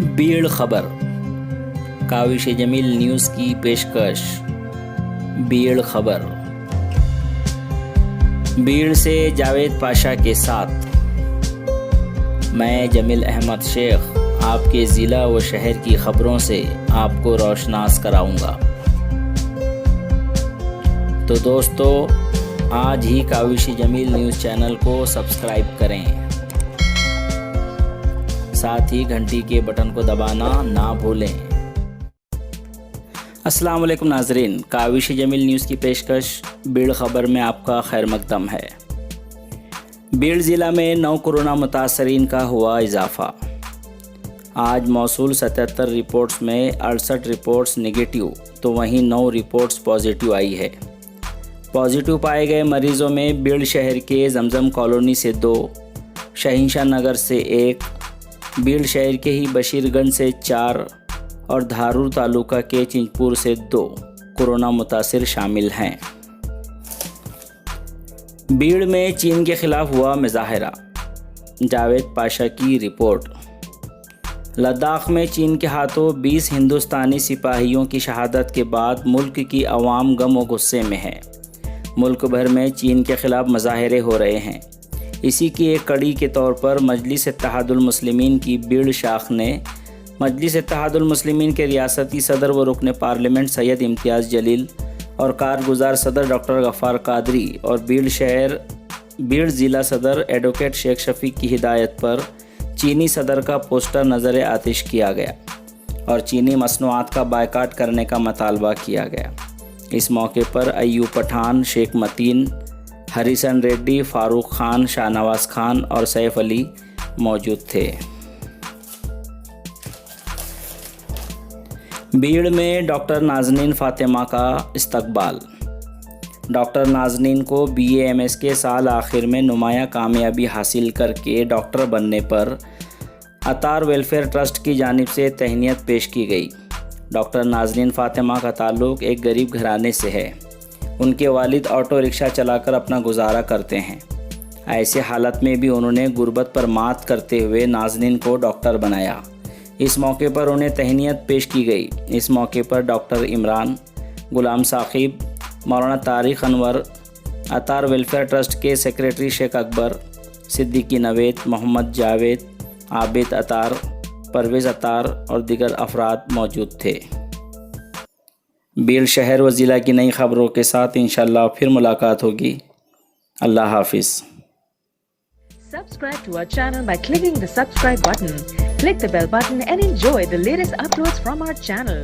بیڑ خبر کاوش جمیل نیوز کی پیشکش۔ بیڑ خبر بیڑ سے جاوید پاشا کے ساتھ میں جمیل احمد شیخ آپ کے ضلع و شہر کی خبروں سے آپ کو روشناس کراؤں گا۔ تو دوستو، آج ہی کاوش جمیل نیوز چینل کو سبسکرائب کریں، ساتھ ہی گھنٹی کے بٹن کو دبانا نہ بھولیں۔ السلام علیکم ناظرین، کاوش جمیل نیوز کی پیشکش بیڑ خبر میں آپ کا خیر مقدم ہے۔ بیڑ ضلع میں 9 کورونا متاثرین کا ہوا اضافہ۔ آج موصول 77 رپورٹس میں 68 رپورٹس نگیٹو تو وہیں 9 رپورٹس پازیٹیو آئی ہے۔ پازیٹیو پائے گئے مریضوں میں بیڑ شہر کے زمزم کالونی سے 2، شہنشاہ نگر سے 1، بیڑ شہر کے ہی بشیر گنج سے 4 اور دھارور تعلقہ کے چنچپور سے 2 کورونا متاثر شامل ہیں۔ بیڑ میں چین کے خلاف ہوا مظاہرہ، جاوید پاشا کی رپورٹ۔ لداخ میں چین کے ہاتھوں 20 ہندوستانی سپاہیوں کی شہادت کے بعد ملک کی عوام غم و غصے میں ہے۔ ملک بھر میں چین کے خلاف مظاہرے ہو رہے ہیں۔ اسی کی ایک کڑی کے طور پر مجلس اتحاد المسلمین کی بیڑ شاخ نے مجلس اتحاد المسلمین کے ریاستی صدر و رکن پارلیمنٹ سید امتیاز جلیل اور کارگزار صدر ڈاکٹر غفار قادری اور بیڑ ضلع صدر ایڈوکیٹ شیخ شفیق کی ہدایت پر چینی صدر کا پوسٹر نظر آتش کیا گیا اور چینی مصنوعات کا بائیکاٹ کرنے کا مطالبہ کیا گیا۔ اس موقع پر ایوب پٹھان، شیخ متین، ہریسن ریڈی، فاروق خان، شاہ نواز خان اور سیف علی موجود تھے۔ بیڑ میں ڈاکٹر نازنین فاطمہ کا استقبال۔ ڈاکٹر نازنین کو BA MS کے سال آخر میں نمایاں کامیابی حاصل کر کے ڈاکٹر بننے پر اتار ویلفیئر ٹرسٹ کی جانب سے تہنیت پیش کی گئی۔ ڈاکٹر نازنین فاطمہ کا تعلق ایک غریب گھرانے سے ہے۔ ان کے والد آٹو رکشہ چلا کر اپنا گزارا کرتے ہیں۔ ایسے حالت میں بھی انہوں نے غربت پر مات کرتے ہوئے نازنین کو ڈاکٹر بنایا۔ اس موقع پر انہیں تہنیت پیش کی گئی۔ اس موقع پر ڈاکٹر عمران، غلام ثاقب، مولانا طارق انور، اتار ویلفیئر ٹرسٹ کے سیکریٹری شیخ اکبر، صدیقی نوید، محمد جاوید، عابد اتار، پرویز اتار اور دیگر افراد موجود تھے۔ بیڑ شہر و ضلع کی نئی خبروں کے ساتھ انشاءاللہ پھر ملاقات ہوگی۔ اللہ حافظ۔ Subscribe to our channel by clicking the subscribe button. Click the bell button and enjoy the latest uploads from our channel.